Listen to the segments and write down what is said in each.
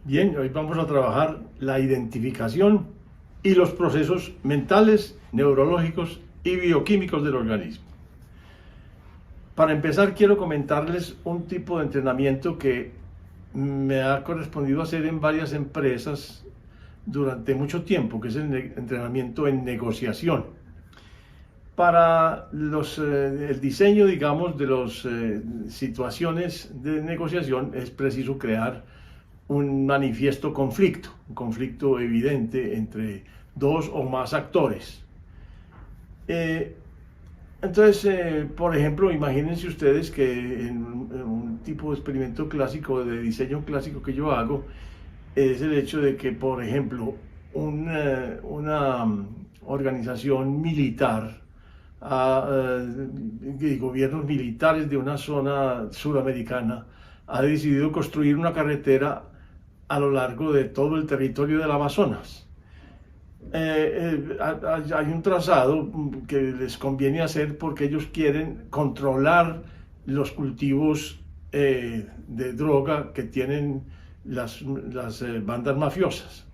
Bien, hoy vamos a trabajar la identificación y los procesos mentales, neurológicos y bioquímicos del organismo. Para empezar, quiero comentarles un tipo de entrenamiento que me ha correspondido hacer en varias empresas durante mucho tiempo, que es el entrenamiento en negociación. Para el diseño, digamos, de las situaciones de negociación es preciso crear un manifiesto conflicto, un conflicto evidente entre dos o más actores. Entonces, por ejemplo, imagínense ustedes que en un tipo de experimento clásico, de diseño clásico que yo hago, es el hecho de que, por ejemplo, una organización militar, gobiernos militares de una zona suramericana, ha decidido construir una carretera a lo largo de todo el territorio del Amazonas. Hay un trazado que les conviene hacer porque ellos quieren controlar los cultivos de droga que tienen las bandas mafiosas.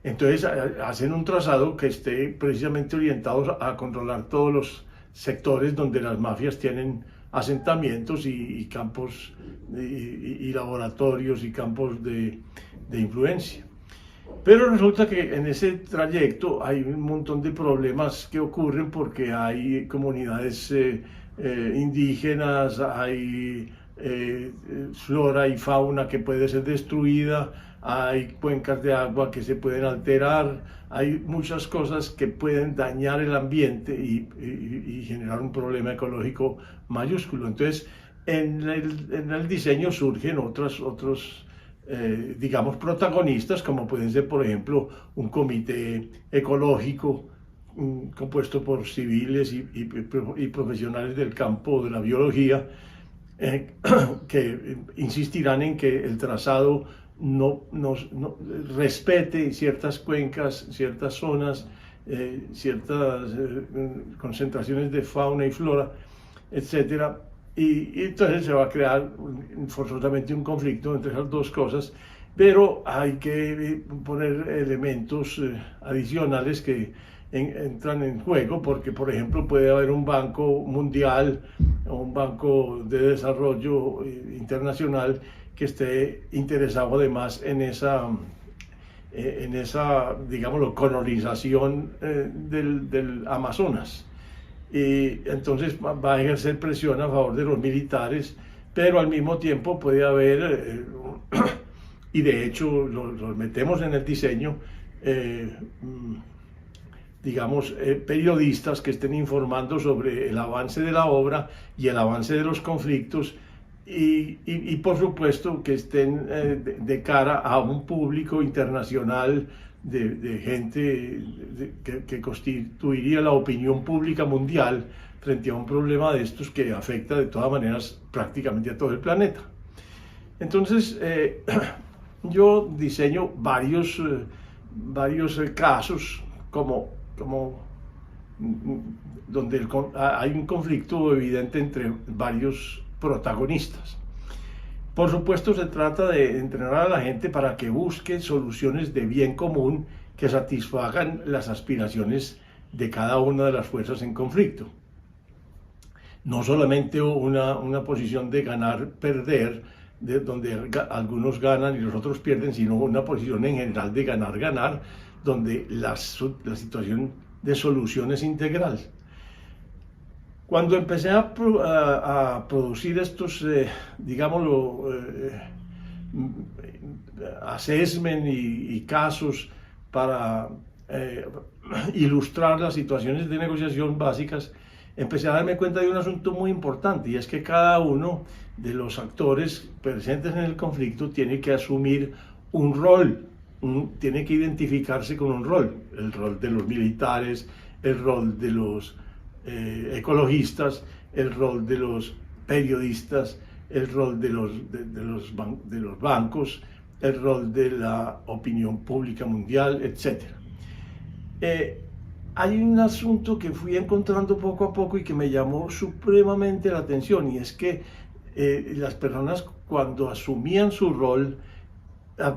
Entonces hacen un trazado que esté precisamente orientado a controlar todos los sectores donde las mafias tienen asentamientos y campos y laboratorios y campos de influencia. Pero resulta que en ese trayecto hay un montón de problemas que ocurren porque hay comunidades indígenas, hay flora y fauna que puede ser destruida, hay cuencas de agua que se pueden alterar, hay muchas cosas que pueden dañar el ambiente y generar un problema ecológico mayúsculo. Entonces, en el diseño surgen otros digamos, protagonistas, como pueden ser, por ejemplo, un comité ecológico compuesto por civiles y profesionales del campo de la biología, que insistirán en que el trazado no respete ciertas cuencas, ciertas zonas, ciertas concentraciones de fauna y flora, etcétera. Y entonces se va a crear forzosamente un conflicto entre esas dos cosas, pero hay que poner elementos adicionales que entran en juego, porque por ejemplo puede haber un banco mundial o un banco de desarrollo internacional que esté interesado además en esa digámoslo, colonización del Amazonas. Y entonces va a ejercer presión a favor de los militares, pero al mismo tiempo puede haber, y de hecho los metemos en el diseño, digamos, periodistas que estén informando sobre el avance de la obra y el avance de los conflictos, y por supuesto que estén de cara a un público internacional de gente que constituiría la opinión pública mundial frente a un problema de estos que afecta de todas maneras prácticamente a todo el planeta. Entonces, yo diseño varios casos como donde hay un conflicto evidente entre varios protagonistas. Por supuesto, se trata de entrenar a la gente para que busque soluciones de bien común que satisfagan las aspiraciones de cada una de las fuerzas en conflicto. No solamente una posición de ganar-perder, donde algunos ganan y los otros pierden, sino una posición en general de ganar-ganar, donde la situación de solución es integral. Cuando empecé a producir estos, digámoslo, assessment y casos para ilustrar las situaciones de negociación básicas, empecé a darme cuenta de un asunto muy importante, y es que cada uno de los actores presentes en el conflicto tiene que asumir un rol, tiene que identificarse con un rol, el rol de los militares, el rol de los ecologistas, el rol de los periodistas, el rol de los bancos, el rol de la opinión pública mundial, etc. Hay un asunto que fui encontrando poco a poco y que me llamó supremamente la atención, y es que las personas, cuando asumían su rol,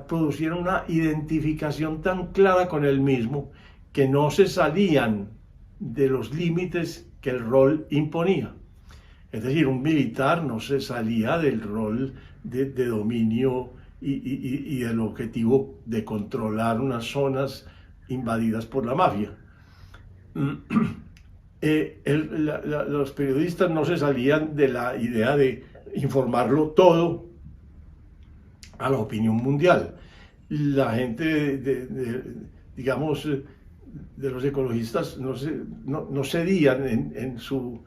producieron una identificación tan clara con él mismo que no se salían de los límites que el rol imponía. Es decir, un militar no se salía del rol de dominio y del objetivo de controlar unas zonas invadidas por la mafia. Los periodistas no se salían de la idea de informarlo todo a la opinión mundial. La gente, digamos, de los ecologistas no cedían en su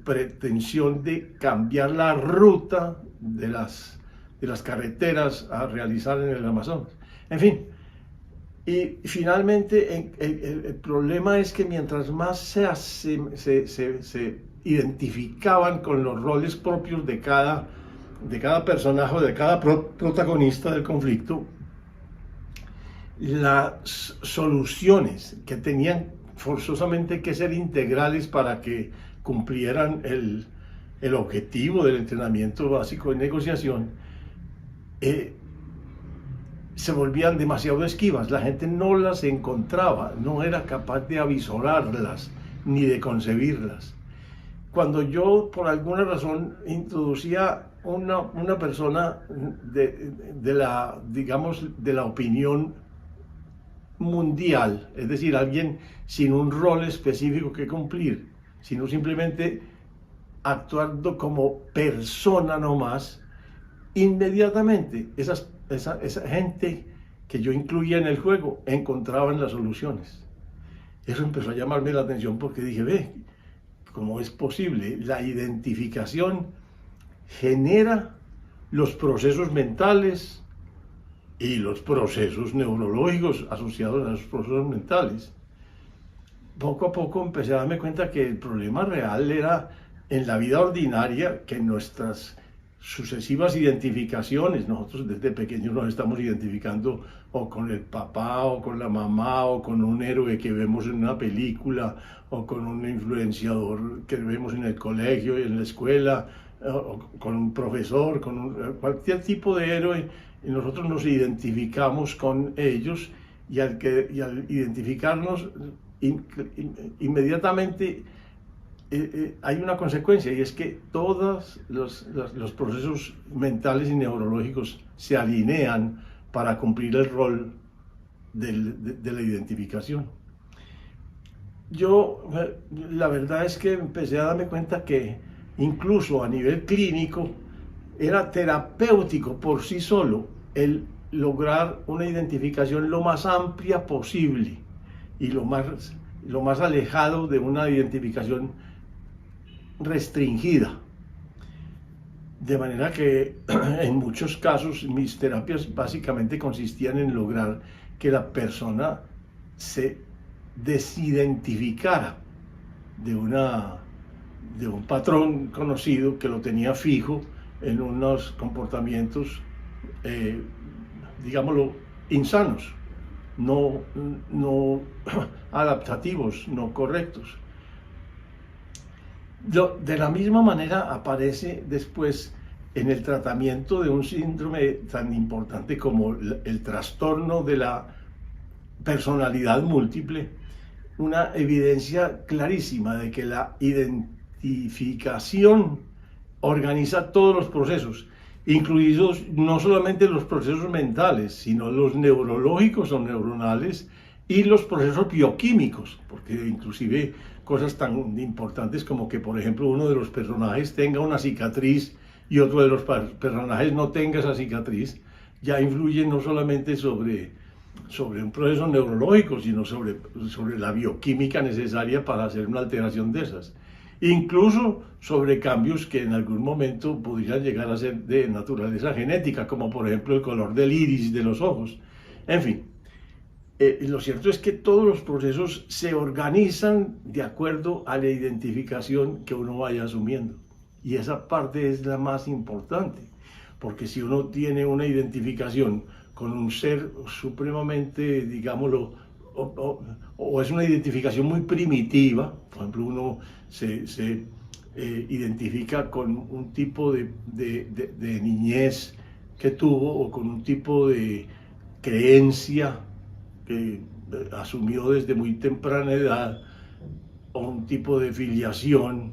pretensión de cambiar la ruta de las carreteras a realizar en el Amazonas. En fin, y finalmente el problema es que mientras más se identificaban con los roles propios de cada personaje, de cada protagonista del conflicto, las soluciones que tenían forzosamente que ser integrales para que cumplieran el objetivo del entrenamiento básico de negociación, se volvían demasiado esquivas. La gente no las encontraba, no era capaz de avisorarlas ni de concebirlas. Cuando yo, por alguna razón, introducía una persona de la opinión mundial, es decir, alguien sin un rol específico que cumplir, sino simplemente actuando como persona nomás, inmediatamente esa gente que yo incluía en el juego encontraban las soluciones. Eso empezó a llamarme la atención porque dije, ve, ¿cómo es posible? La identificación genera los procesos mentales y los procesos neurológicos asociados a esos procesos mentales. Poco a poco empecé a darme cuenta que el problema real era en la vida ordinaria, que nuestras sucesivas identificaciones, nosotros desde pequeños nos estamos identificando o con el papá o con la mamá o con un héroe que vemos en una película o con un influenciador que vemos en el colegio y en la escuela o con un profesor, cualquier tipo de héroe, y nosotros nos identificamos con ellos y al identificarnos inmediatamente hay una consecuencia, y es que todos los procesos mentales y neurológicos se alinean para cumplir el rol de la identificación. Yo, la verdad es que empecé a darme cuenta que incluso a nivel clínico era terapéutico por sí solo el lograr una identificación lo más amplia posible y lo más alejado de una identificación restringida. De manera que en muchos casos mis terapias básicamente consistían en lograr que la persona se desidentificara de un patrón conocido que lo tenía fijo en unos comportamientos, digámoslo, insanos, no adaptativos, no correctos. De la misma manera aparece después en el tratamiento de un síndrome tan importante como el trastorno de la personalidad múltiple, una evidencia clarísima de que la identificación organiza todos los procesos, incluidos no solamente los procesos mentales, sino los neurológicos o neuronales y los procesos bioquímicos, porque inclusive cosas tan importantes como que, por ejemplo, uno de los personajes tenga una cicatriz y otro de los personajes no tenga esa cicatriz, ya influye no solamente sobre un proceso neurológico, sino sobre la bioquímica necesaria para hacer una alteración de esas. Incluso sobre cambios que en algún momento podrían llegar a ser de naturaleza genética, como por ejemplo el color del iris de los ojos. En fin, lo cierto es que todos los procesos se organizan de acuerdo a la identificación que uno vaya asumiendo. Y esa parte es la más importante, porque si uno tiene una identificación con un ser supremamente, digámoslo, o es una identificación muy primitiva, por ejemplo, uno se identifica con un tipo de niñez que tuvo o con un tipo de creencia que asumió desde muy temprana edad, o un tipo de filiación,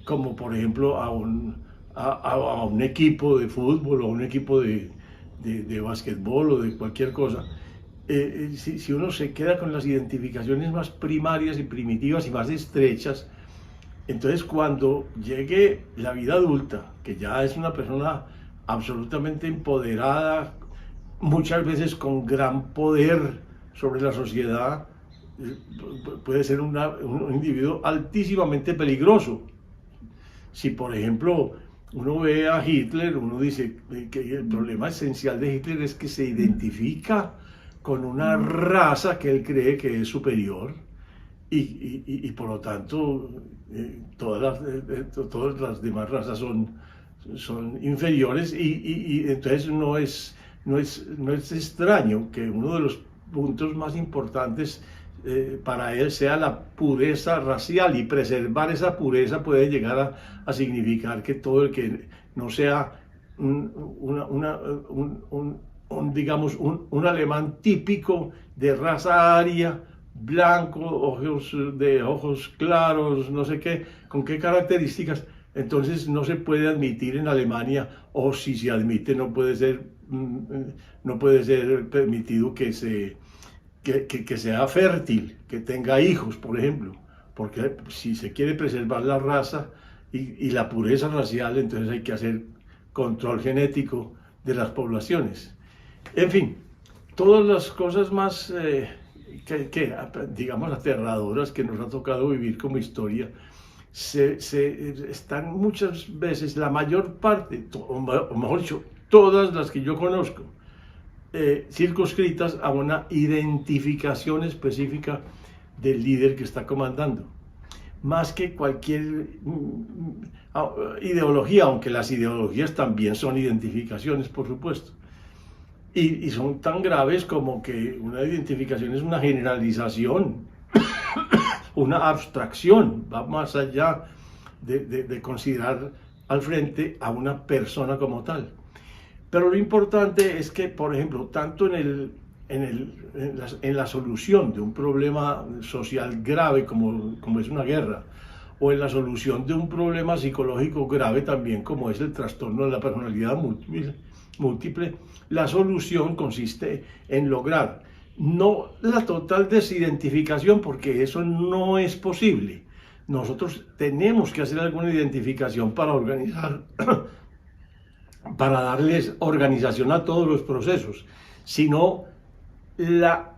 como por ejemplo a un equipo de fútbol o a un equipo de básquetbol o de cualquier cosa. Si uno se queda con las identificaciones más primarias y primitivas y más estrechas, entonces cuando llegue la vida adulta, que ya es una persona absolutamente empoderada, muchas veces con gran poder sobre la sociedad, puede ser un individuo altísimamente peligroso. Si por ejemplo uno ve a Hitler, uno dice que el problema esencial de Hitler es que se identifica con una raza que él cree que es superior y por lo tanto todas las demás razas son inferiores y entonces no es extraño que uno de los puntos más importantes para él sea la pureza racial, y preservar esa pureza puede llegar a significar que todo el que no sea digamos, un alemán típico de raza aria, blanco, de ojos claros, no sé qué, con qué características, entonces no se puede admitir en Alemania, o si se admite no puede ser permitido que sea fértil, que tenga hijos, por ejemplo, porque si se quiere preservar la raza y la pureza racial, entonces hay que hacer control genético de las poblaciones. En fin, todas las cosas más, digamos, aterradoras que nos ha tocado vivir como historia, están muchas veces, la mayor parte, o mejor dicho, todas las que yo conozco, circunscritas a una identificación específica del líder que está comandando, más que cualquier ideología, aunque las ideologías también son identificaciones, por supuesto, y son tan graves como que una identificación es una generalización, una abstracción, va más allá de considerar al frente a una persona como tal. Pero lo importante es que, por ejemplo, tanto en la solución de un problema social grave como es una guerra, o en la solución de un problema psicológico grave también como es el trastorno de la personalidad múltiple, la solución consiste en lograr no la total desidentificación, porque eso no es posible. Nosotros tenemos que hacer alguna identificación para organizar para darles organización a todos los procesos, sino la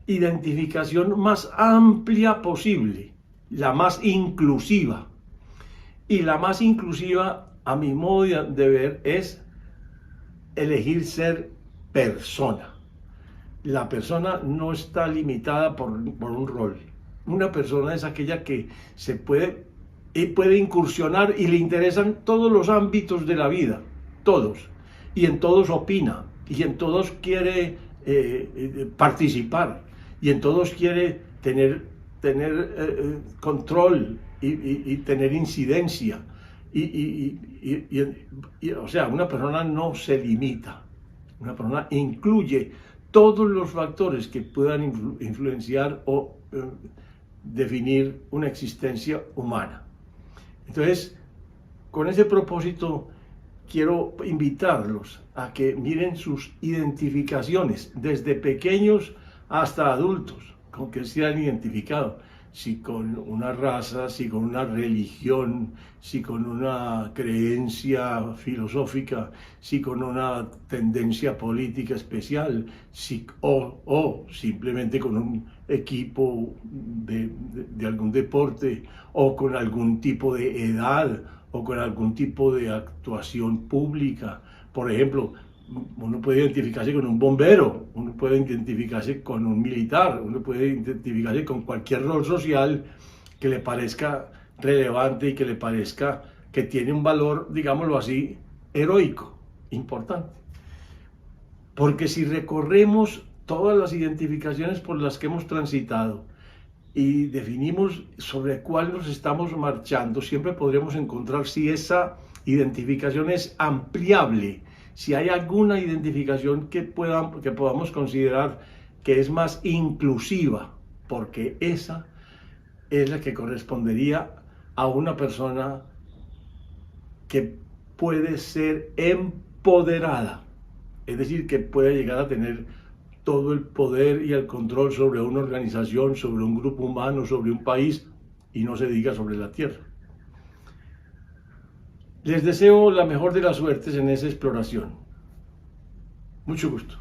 identificación más amplia posible, la más inclusiva. Y la más inclusiva, a mi modo de ver, es elegir ser persona. La persona no está limitada por un rol. Una persona es aquella que puede incursionar y le interesan todos los ámbitos de la vida. Todos, y en todos opina, y en todos quiere participar, y en todos quiere tener control y tener incidencia, o sea, una persona no se limita, una persona incluye todos los factores que puedan influenciar o definir una existencia humana. Entonces, con ese propósito, quiero invitarlos a que miren sus identificaciones, desde pequeños hasta adultos, con que se han identificado, si con una raza, si con una religión, si con una creencia filosófica, si con una tendencia política especial, o simplemente con un equipo de algún deporte, o con algún tipo de edad, o con algún tipo de actuación pública. Por ejemplo, uno puede identificarse con un bombero, uno puede identificarse con un militar, uno puede identificarse con cualquier rol social que le parezca relevante y que le parezca que tiene un valor, digámoslo así, heroico, importante. Porque si recorremos todas las identificaciones por las que hemos transitado y definimos sobre cuál nos estamos marchando, siempre podremos encontrar si esa identificación es ampliable, si hay alguna identificación que podamos considerar que es más inclusiva, porque esa es la que correspondería a una persona que puede ser empoderada, es decir, que puede llegar a tener todo el poder y el control sobre una organización, sobre un grupo humano, sobre un país, y no se diga sobre la tierra. Les deseo la mejor de las suertes en esa exploración. Mucho gusto.